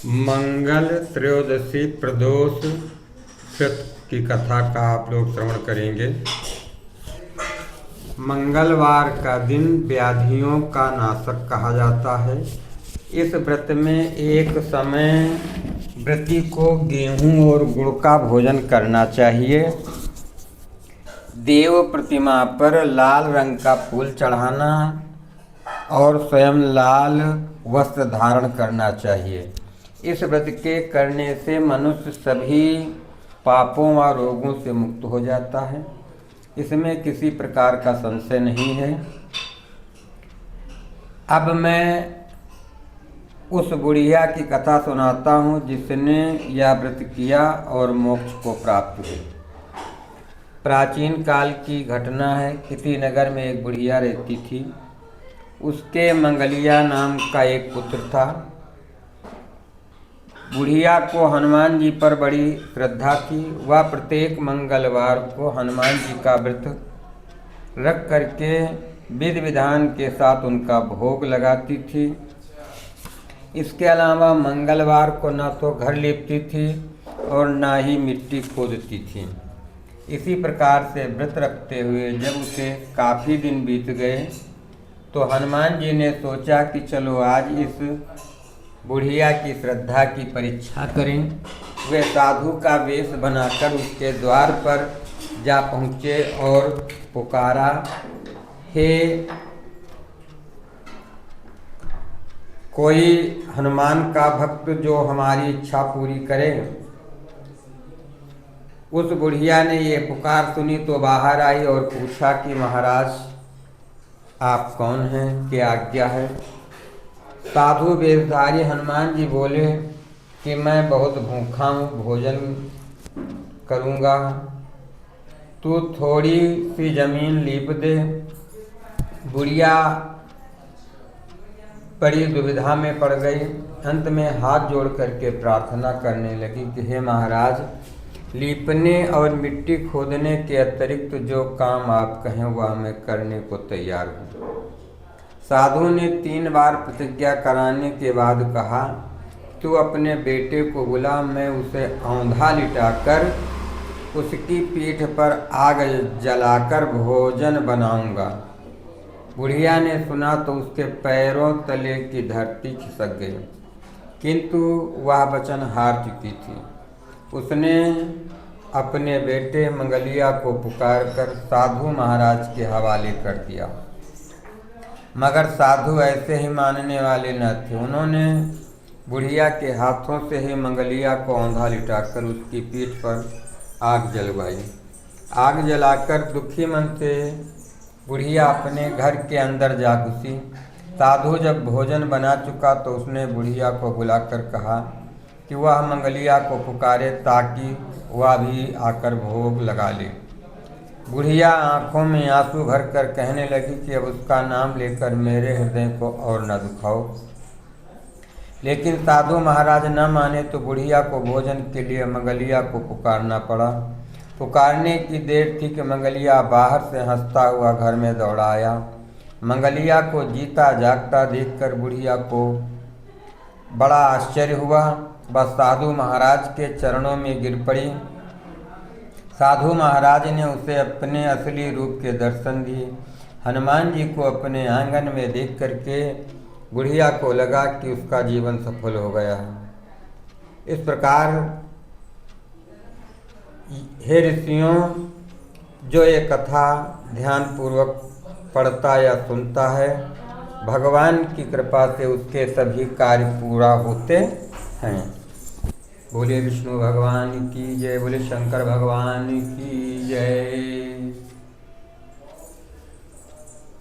मंगल त्रयोदशी प्रदोष व्रत की कथा का आप लोग श्रवण करेंगे। मंगलवार का दिन व्याधियों का नाशक कहा जाता है। इस व्रत में एक समय व्रती को गेहूं और गुड़ का भोजन करना चाहिए। देव प्रतिमा पर लाल रंग का फूल चढ़ाना और स्वयं लाल वस्त्र धारण करना चाहिए। इस व्रत के करने से मनुष्य सभी पापों व रोगों से मुक्त हो जाता है। इसमें किसी प्रकार का संशय नहीं है। अब मैं उस बुढ़िया की कथा सुनाता हूँ जिसने यह व्रत किया और मोक्ष को प्राप्त हुआ। प्राचीन काल की घटना है। किसी नगर में एक बुढ़िया रहती थी। उसके मंगलिया नाम का एक पुत्र था। बुढ़िया को हनुमान जी पर बड़ी श्रद्धा थी। वह प्रत्येक मंगलवार को हनुमान जी का व्रत रख करके विधि विधान के साथ उनका भोग लगाती थी। इसके अलावा मंगलवार को न तो घर लीपती थी और न ही मिट्टी खोदती थी। इसी प्रकार से व्रत रखते हुए जब उसे काफ़ी दिन बीत गए तो हनुमान जी ने सोचा कि चलो आज इस बुढ़िया की श्रद्धा की परीक्षा करें। वे साधु का वेश बनाकर उसके द्वार पर जा पहुँचे और पुकारा, हे कोई हनुमान का भक्त जो हमारी इच्छा पूरी करे। उस बुढ़िया ने ये पुकार सुनी तो बाहर आई और पूछा कि महाराज आप कौन हैं, क्या आज्ञा है। साधु वेशधारी हनुमान जी बोले कि मैं बहुत भूखा हूँ, भोजन करूँगा, तू थोड़ी सी जमीन लीप दे। बुढ़िया बड़ी दुविधा में पड़ गई। अंत में हाथ जोड़ करके प्रार्थना करने लगी कि हे महाराज, लीपने और मिट्टी खोदने के अतिरिक्त जो काम आप कहें वह मैं करने को तैयार हूँ। साधु ने 3 बार प्रतिज्ञा कराने के बाद कहा, तू अपने बेटे को बुला, मैं उसे औंधा लिटाकर उसकी पीठ पर आग जलाकर भोजन बनाऊंगा। बुढ़िया ने सुना तो उसके पैरों तले की धरती खिसक गई, किंतु वह वचन हार चुकी थी। उसने अपने बेटे मंगलिया को पुकारकर साधु महाराज के हवाले कर दिया। मगर साधु ऐसे ही मानने वाले न थे। उन्होंने बुढ़िया के हाथों से ही मंगलिया को औंधा लिटाकर उसकी पीठ पर आग जलवाई। आग जलाकर दुखी मन से बुढ़िया अपने घर के अंदर जा घुसी। साधु जब भोजन बना चुका तो उसने बुढ़िया को बुलाकर कहा कि वह मंगलिया को पुकारे ताकि वह भी आकर भोग लगा ले। बुढ़िया आंखों में आंसू भर कर कहने लगी कि अब उसका नाम लेकर मेरे हृदय को और न दुखाओ। लेकिन साधु महाराज न माने तो बुढ़िया को भोजन के लिए मंगलिया को पुकारना पड़ा। पुकारने की देर थी कि मंगलिया बाहर से हंसता हुआ घर में दौड़ा आया। मंगलिया को जीता जागता देखकर बुढ़िया को बड़ा आश्चर्य हुआ। वह साधु महाराज के चरणों में गिर पड़ी। साधु महाराज ने उसे अपने असली रूप के दर्शन दिए। हनुमान जी को अपने आंगन में देख करके बुढ़िया को लगा कि उसका जीवन सफल हो गया है। इस प्रकार हे ऋषियों, जो ये कथा ध्यानपूर्वक पढ़ता या सुनता है, भगवान की कृपा से उसके सभी कार्य पूरा होते हैं। बोले विष्णु भगवान की जय, बोले शंकर भगवान की जय।